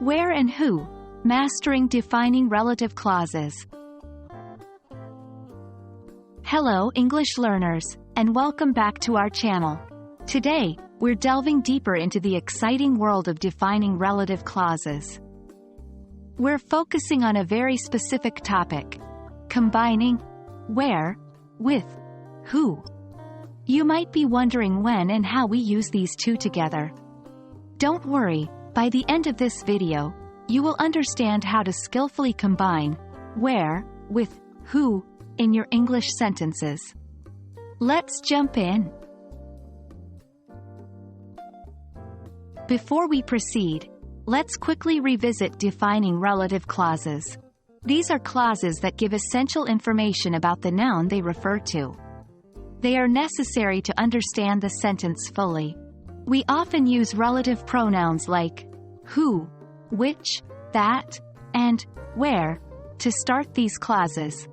Where and who. Mastering defining relative clauses. Hello English learners, and welcome back to our channel. Today, we're delving deeper into the exciting world of defining relative clauses. We're focusing on a very specific topic: combining where with who. You might be wondering when and how we use these two together. Don't worry, by the end of this video, you will understand how to skillfully combine where with who in your English sentences. Let's jump in. Before we proceed, let's quickly revisit defining relative clauses. These are clauses that give essential information about the noun they refer to. They are necessary to understand the sentence fully. We often use relative pronouns like who, which, that, and where to start these clauses.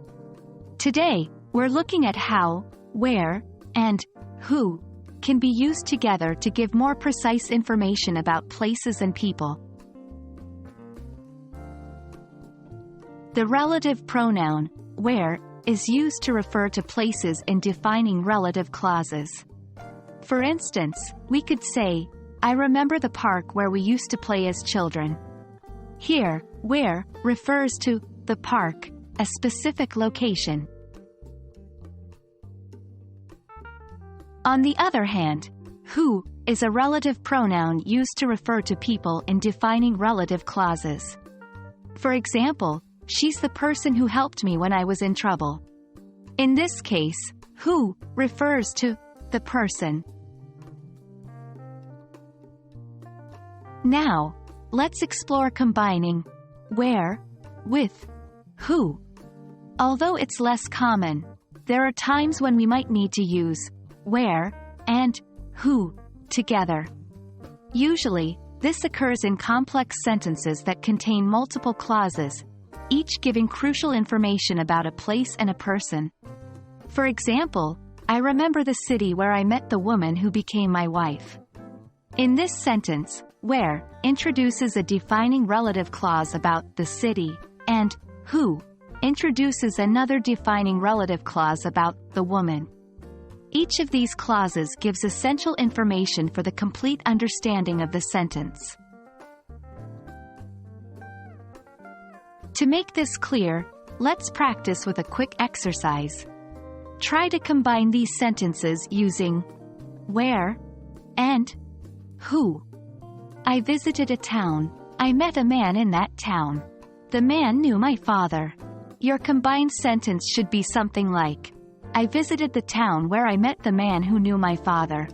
Today, we're looking at how where and who can be used together to give more precise information about places and people. The relative pronoun where is used to refer to places in defining relative clauses. For instance, we could say, I remember the park where we used to play as children. Here, where refers to the park, a specific location. On the other hand, who is a relative pronoun used to refer to people in defining relative clauses. For example, she's the person who helped me when I was in trouble. In this case, who refers to the person. Now, let's explore combining where with who. Although it's less common, there are times when we might need to use where and who together. Usually, this occurs in complex sentences that contain multiple clauses, each giving crucial information about a place and a person. For example, I remember the city where I met the woman who became my wife. In this sentence, where introduces a defining relative clause about the city, and who introduces another defining relative clause about the woman. Each of these clauses gives essential information for the complete understanding of the sentence. To make this clear, let's practice with a quick exercise. Try to combine these sentences using where and who. I visited a town. I met a man in that town. The man knew my father. Your combined sentence should be something like, I visited the town where I met the man who knew my father.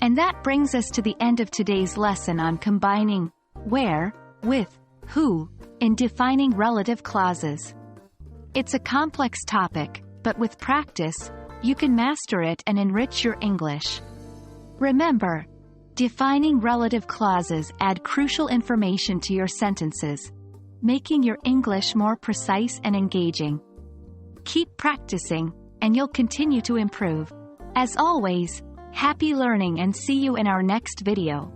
And that brings us to the end of today's lesson on combining where with who in defining relative clauses. It's a complex topic, but with practice, you can master it and enrich your English. Remember, defining relative clauses add crucial information to your sentences, making your English more precise and engaging. Keep practicing, and you'll continue to improve. As always, happy learning and see you in our next video.